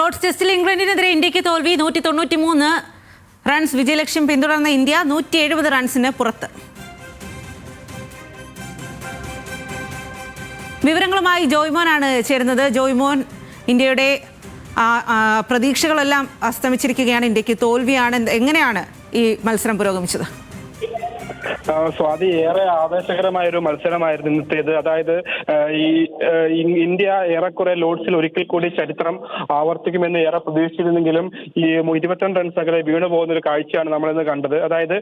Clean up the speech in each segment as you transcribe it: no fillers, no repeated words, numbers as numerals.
Lord's ടെസ്റ്റിൽ ഇംഗ്ലണ്ടിനെതിരെ ഇന്ത്യക്ക് തോൽവി. 193 റൺസ് വിജയലക്ഷ്യം പിന്തുടർന്ന ഇന്ത്യ 170 റൺസിന് പുറത്ത്. വിവരങ്ങളുമായി ജോയ്മോനാണ് ചേരുന്നത്. ജോയ്മോൻ, ഇന്ത്യയുടെ പ്രതീക്ഷകളെല്ലാം അസ്തമിച്ചിരിക്കുകയാണ്. ഇന്ത്യക്ക് തോൽവിയാണ്. എങ്ങനെയാണ് ഈ മത്സരം പുരോഗമിച്ചത്? സ്വാതി, ഏറെ ആവേശകരമായ ഒരു മത്സരമായിരുന്നു ഇന്നത്തേത്. അതായത് ഇന്ത്യ ഏറെക്കുറെ ലോർഡ്സിൽ ഒരിക്കൽ കൂടി ചരിത്രം ആവർത്തിക്കുമെന്ന് ഏറെ പ്രതീക്ഷിച്ചിരുന്നെങ്കിലും ഈ 22 റൺസ് അകലെ വീണു പോകുന്ന ഒരു കാഴ്ചയാണ് നമ്മളിന്ന് കണ്ടത്. അതായത്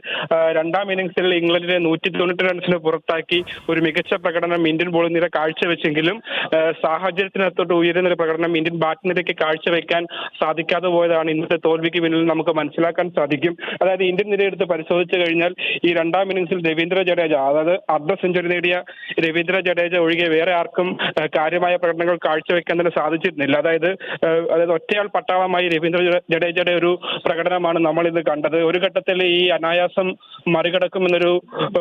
രണ്ടാം ഇന്നിംഗ്സിൽ ഇംഗ്ലണ്ടിനെ 190 റൺസിന് പുറത്താക്കി ഒരു മികച്ച പ്രകടനം ഇന്ത്യൻ ബോളിംഗ് നിര കാഴ്ചവെച്ചെങ്കിലും സാഹചര്യത്തിനകത്തോട്ട് ഉയരുന്ന ഒരു പ്രകടനം ഇന്ത്യൻ ബാറ്റിംഗ് നിരയ്ക്ക് കാഴ്ചവെക്കാൻ സാധിക്കാതെ പോയതാണ് ഇന്നത്തെ തോൽവിക്ക് പിന്നിൽ നമുക്ക് മനസ്സിലാക്കാൻ സാധിക്കും. അതായത് ഇന്ത്യൻ നിരയെടുത്ത് പരിശോധിച്ചു കഴിഞ്ഞാൽ ഈ രണ്ടാം ഇന്നിംഗ്സിൽ രവീന്ദ്ര ജഡേജ, അതായത് അർദ്ധ സെഞ്ചുറി നേടിയ രവീന്ദ്ര ജഡേജ ഒഴികെ വേറെ ആർക്കും കാര്യമായ പ്രകടനങ്ങൾ കാഴ്ചവെക്കാൻ തന്നെ സാധിച്ചിരുന്നില്ല. അതായത് ഒറ്റയാൾ പട്ടാളമായി രവീന്ദ്ര ജഡേജയുടെ ഒരു പ്രകടനമാണ് നമ്മൾ ഇന്ന് കണ്ടത്. ഒരു ഘട്ടത്തിൽ ഈ അനായാസം മറികടക്കുമെന്നൊരു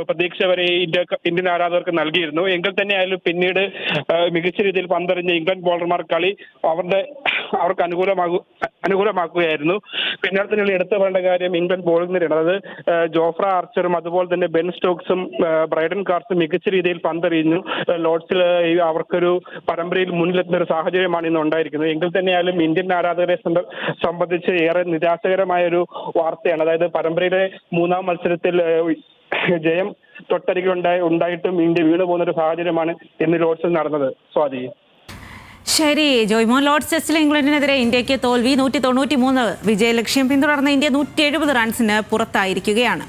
പ്രതീക്ഷ വരെ ഇന്ത്യൻ ആരാധകർക്ക് നൽകിയിരുന്നു. എങ്കിൽ തന്നെ ആയാലും പിന്നീട് മികച്ച രീതിയിൽ പന്തെറിഞ്ഞ ഇംഗ്ലണ്ട് ബോളർമാർ കളി അവർക്ക് അനുകൂലമാക്കുകയായിരുന്നു. പിന്നാലെ തന്നെ എടുത്തു പറയേണ്ട കാര്യം ഇംഗ്ലണ്ട് ബോളിംഗ് നിരയാണ്. അതായത് ജോഫ്ര ആർച്ചറും അതുപോലെ തന്നെ ബെൻ സ്റ്റോക്സും ബ്രൈഡൻ കാർസും മികച്ച രീതിയിൽ പന്തെറിയുന്നു. ലോർഡ്സിൽ അവർക്കൊരു പരമ്പരയിൽ മുന്നിലെത്തുന്ന ഒരു സാഹചര്യമാണ് ഇന്ന് ഉണ്ടായിരിക്കുന്നത്. എങ്കിൽ തന്നെയായാലും ഇന്ത്യൻ ആരാധകരെ സംബന്ധിച്ച് ഏറെ നിരാശകരമായ ഒരു വാർത്തയാണ്. അതായത് പരമ്പരയിലെ മൂന്നാം മത്സരത്തിൽ ജയം തൊട്ടരികിൽ ഉണ്ടായിട്ടും ഇന്ത്യ വീണു പോകുന്ന ഒരു സാഹചര്യമാണ് ഇന്ന് ലോർഡ്സിൽ നടന്നത്. സ്വാതി. ശരി ജോയ്മോൻ, ലോർഡ്സ് ടെസ്റ്റിൽ ഇംഗ്ലണ്ടിനെതിരെ ഇന്ത്യക്ക് തോൽവി. 193 വിജയലക്ഷ്യം പിന്തുടർന്ന ഇന്ത്യ 170 റൺസിന് പുറത്തായിരിക്കുകയാണ്.